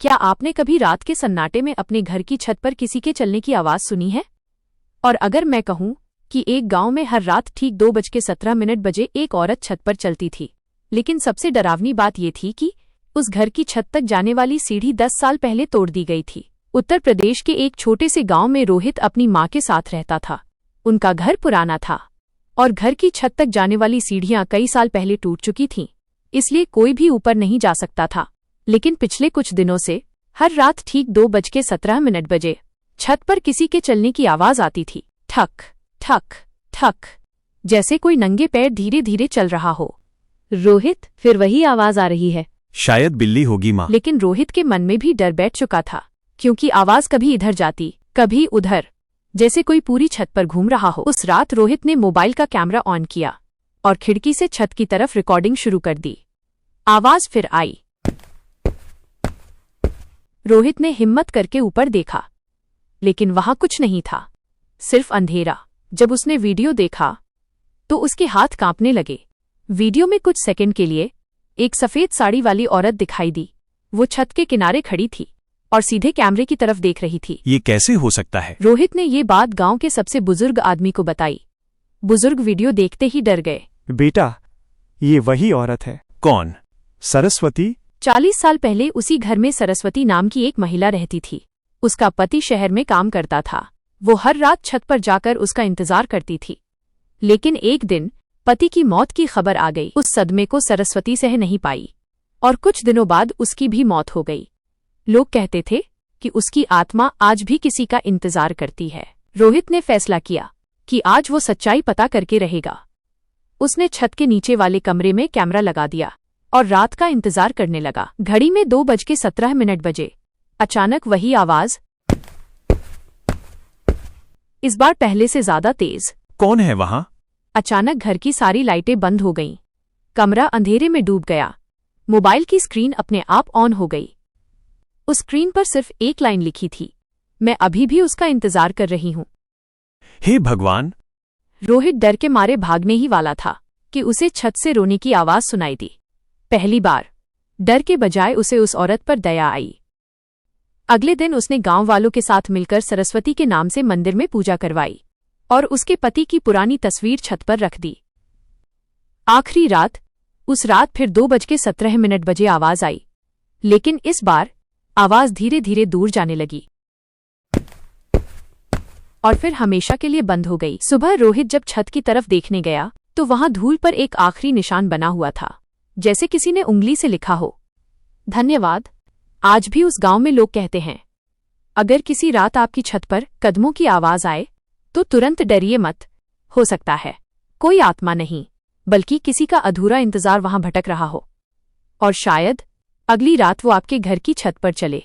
क्या आपने कभी रात के सन्नाटे में अपने घर की छत पर किसी के चलने की आवाज सुनी है? और अगर मैं कहूं कि एक गांव में हर रात ठीक 2:17 बजे एक औरत छत पर चलती थी, लेकिन सबसे डरावनी बात यह थी कि उस घर की छत तक जाने वाली सीढ़ी 10 साल पहले तोड़ दी गई थी। उत्तर प्रदेश के एक छोटे से गांव में रोहित अपनी मां के साथ रहता था। उनका घर पुराना था और घर की छत तक जाने वाली सीढ़ियां कई साल पहले टूट चुकी थीं, इसलिए कोई भी ऊपर नहीं जा सकता था। लेकिन पिछले कुछ दिनों से हर रात ठीक 2:17 बजे छत पर किसी के चलने की आवाज आती थी। ठक ठक ठक, जैसे कोई नंगे पैर धीरे धीरे चल रहा हो। रोहित, फिर वही आवाज आ रही है। शायद बिल्ली होगी माँ। लेकिन रोहित के मन में भी डर बैठ चुका था, क्योंकि आवाज कभी इधर जाती कभी उधर, जैसे कोई पूरी छत पर घूम रहा हो। उस रात रोहित ने मोबाइल का कैमरा ऑन किया और खिड़की से छत की तरफ रिकॉर्डिंग शुरू कर दी। आवाज फिर आई। रोहित ने हिम्मत करके ऊपर देखा, लेकिन वहां कुछ नहीं था, सिर्फ अंधेरा। जब उसने वीडियो देखा तो उसके हाथ कांपने लगे। वीडियो में कुछ सेकंड के लिए एक सफेद साड़ी वाली औरत दिखाई दी। वो छत के किनारे खड़ी थी और सीधे कैमरे की तरफ देख रही थी। ये कैसे हो सकता है? रोहित ने ये बात गांव के सबसे बुजुर्ग आदमी को बताई। बुजुर्ग वीडियो देखते ही डर गए। बेटा, ये वही औरत है। कौन? सरस्वती। 40 साल पहले उसी घर में सरस्वती नाम की एक महिला रहती थी। उसका पति शहर में काम करता था। वो हर रात छत पर जाकर उसका इंतजार करती थी। लेकिन एक दिन पति की मौत की खबर आ गई। उस सदमे को सरस्वती सह नहीं पाई और कुछ दिनों बाद उसकी भी मौत हो गई। लोग कहते थे कि उसकी आत्मा आज भी किसी का इंतजार करती है। रोहित ने फैसला किया कि आज वो सच्चाई पता करके रहेगा। उसने छत के नीचे वाले कमरे में कैमरा लगा दिया और रात का इंतजार करने लगा। घड़ी में 2:17 बजे अचानक वही आवाज, इस बार पहले से ज्यादा तेज। कौन है वहां? अचानक घर की सारी लाइटें बंद हो गईं। कमरा अंधेरे में डूब गया। मोबाइल की स्क्रीन अपने आप ऑन हो गई। उस स्क्रीन पर सिर्फ एक लाइन लिखी थी, मैं अभी भी उसका इंतजार कर रही हूं। हे भगवान! रोहित डर के मारे भागने ही वाला था कि उसे छत से रोने की आवाज सुनाई दी। पहली बार डर के बजाय उसे उस औरत पर दया आई। अगले दिन उसने गांव वालों के साथ मिलकर सरस्वती के नाम से मंदिर में पूजा करवाई और उसके पति की पुरानी तस्वीर छत पर रख दी। आखिरी रात, उस रात फिर 2:17 बजे आवाज आई, लेकिन इस बार आवाज धीरे धीरे दूर जाने लगी और फिर हमेशा के लिए बंद हो गई। सुबह रोहित जब छत की तरफ देखने गया तो वहां धूल पर एक आखिरी निशान बना हुआ था, जैसे किसी ने उंगली से लिखा हो, धन्यवाद। आज भी उस गांव में लोग कहते हैं, अगर किसी रात आपकी छत पर कदमों की आवाज आए तो तुरंत डरिए मत। हो सकता है कोई आत्मा नहीं, बल्कि किसी का अधूरा इंतजार वहां भटक रहा हो, और शायद अगली रात वो आपके घर की छत पर चले।